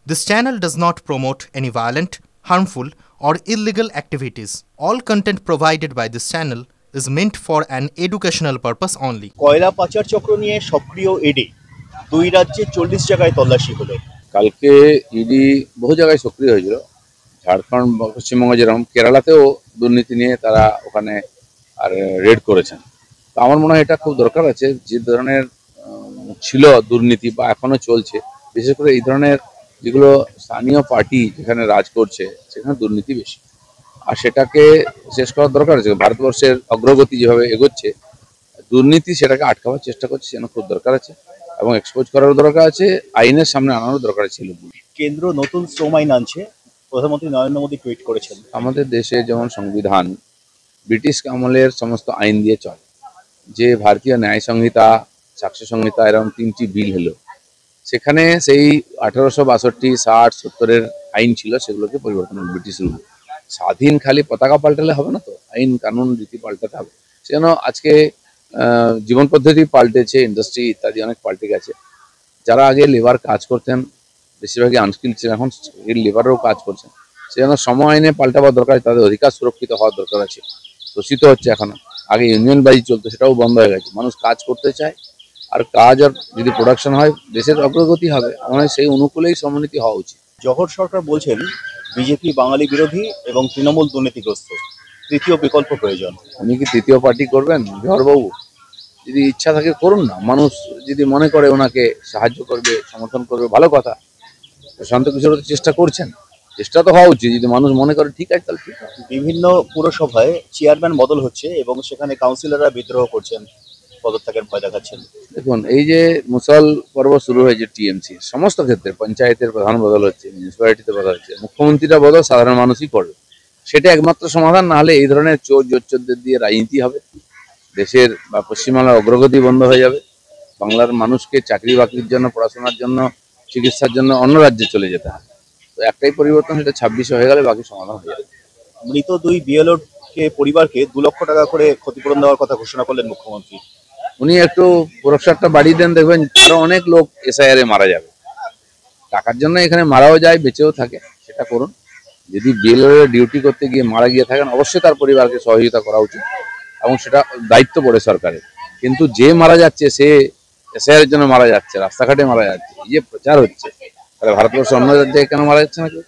This channel does not promote any violent, harmful, or illegal activities. All content provided by this channel is meant for an educational purpose only. কয়লা পাচার চক্র নিয়ে সক্রিয় ED দুই রাজ্যে 40 জায়গায় তল্লাশি হলো। কালকে ইডি বহু জায়গায় সক্রিয় হয়েছিল। ঝাড়খণ্ড বা পশ্চিমবঙ্গে যেরকম, কেরালাতেও দুর্নীতি নিয়ে তারা ওখানে আর রেড করেছেন। তো আমার মনে হয় এটা খুব দরকার আছে, যে ধরনের ছিল দুর্নীতি বা এখনো চলছে, বিশেষ করে এই ধরনের যেগুলো স্থানীয় পার্টি যেখানে রাজ করছে সেখানে দুর্নীতি বেশি, আর সেটাকে শেষ করার দরকার আছে। ভারতবর্ষের অগ্রগতি যেভাবে এগোচ্ছে, দুর্নীতি সেটাকে আটকাবার চেষ্টা করছে, সেটা খুব দরকার আছে এবং এক্সপোজ করারও দরকার আছে, আইনের সামনে আনারও দরকার ছিল। কেন্দ্র নতুন শ্রম আইন আনছে, প্রধানমন্ত্রী নরেন্দ্র মোদী টুইট করেছেন। আমাদের দেশে যেমন সংবিধান ব্রিটিশ আমলের সমস্ত আইন দিয়ে চলে, যে ভারতীয় ন্যায় সংহিতা, সাক্ষ্য সংহিতা, এরকম 3টি বিল হলো, সেখানে সেই 1862, 60, 70-এর আইন ছিল, সেগুলোকে পরিবর্তন হলো ব্রিটিশ রুল। স্বাধীন খালি পতাকা পাল্টালে হবে না, তো আইন কানুন রীতি পাল্টাতে হবে। সেজন্য আজকে জীবন পদ্ধতি পাল্টেছে, ইন্ডাস্ট্রি ইত্যাদি অনেক পাল্টে গেছে। যারা আগে লেবার কাজ করতেন বেশিরভাগই আনস্কিল ছিলেন, এখন লেবারও কাজ করছেন। সেজন্য সময় আইনে পাল্টাবার দরকার, তাদের অধিকার সুরক্ষিত হওয়ার দরকার আছে। শোষিত হচ্ছে এখনো, আগে ইউনিয়ন বাজি চলতো, সেটাও বন্ধ হয়ে গেছে। মানুষ কাজ করতে চায়, আর কাজ আর যদি প্রোডাকশন হয় দেশের অগ্রগতি হবে। আমার সেই অনুকূলেই সমনীতি হওয়া উচিত। জহর সরকার বলছেন বিজেপি বাঙালি বিরোধী এবং তৃণমূল দুর্নীতিগ্রস্ত, তৃতীয় বিকল্প প্রয়োজন। উনি কি তৃতীয় পার্টি করবেন? জহরবাবু যদি ইচ্ছা থাকে করুন না, মানুষ যদি মনে করে ওনাকে সাহায্য করবে, সমর্থন করবে, ভালো কথা। প্রশান্ত কিশোর তো চেষ্টা করছেন, চেষ্টা তো হওয়া উচিত। যদি মানুষ মনে করে ঠিক আছে, তাহলে ঠিক আছে। বিভিন্ন পুরসভায় চেয়ারম্যান বদল হচ্ছে এবং সেখানে কাউন্সিলররা বিদ্রোহ করছেন, পদত্যাগের ভয় দেখাচ্ছেন। দেখুন, এই যে মুসল পর্ব শুরু হয়েছে টিএমসি, সমস্ত ক্ষেত্রে পঞ্চায়েতের প্রধান বদল হচ্ছে, মিউনিসিপ্যালিটিতে বদল হচ্ছে, মুখ্যমন্ত্রীরা বদল সাধারণ মানুষই করবে। সেটা একমাত্র সমাধান, না হলে এই ধরনের চোর জোচ্চোরদের দিয়ে রাজনীতি হবে, দেশের বা পশ্চিমবাংলার অগ্রগতি বন্ধ হয়ে যাবে। বাংলার মানুষকে চাকরি বাকরির জন্য, পড়াশোনার জন্য, চিকিৎসার জন্য অন্য রাজ্যে চলে যেতে হবে। তো একটাই পরিবর্তন, সেটা 26 হয়ে গেলে বাকি সমাধান হয়ে যাবে। মৃত দুই বিএলওর পরিবারকে 2 লক্ষ টাকা করে ক্ষতিপূরণ দেওয়ার কথা ঘোষণা করলেন মুখ্যমন্ত্রী। উনি একটু পুরস্কারটা বাড়িয়ে দেন, দেখবেন আরো অনেক লোক এসআইআর এ মারা যাবে। টাকার জন্য এখানে মারাও যায়, বেঁচেও থাকে, সেটা করুন। যদি বিএলও ডিউটি করতে গিয়ে মারা গিয়ে থাকেন, অবশ্যই তার পরিবারকে সহযোগিতা করা উচিত এবং সেটা দায়িত্ব পড়ে সরকারের। কিন্তু যে মারা যাচ্ছে সে এসআইআর এর জন্য মারা যাচ্ছে, রাস্তাঘাটে মারা যাচ্ছে, এই যে প্রচার হচ্ছে, তাহলে ভারতবর্ষ অন্য রাজ্যে কেন মারা যাচ্ছে না কেউ?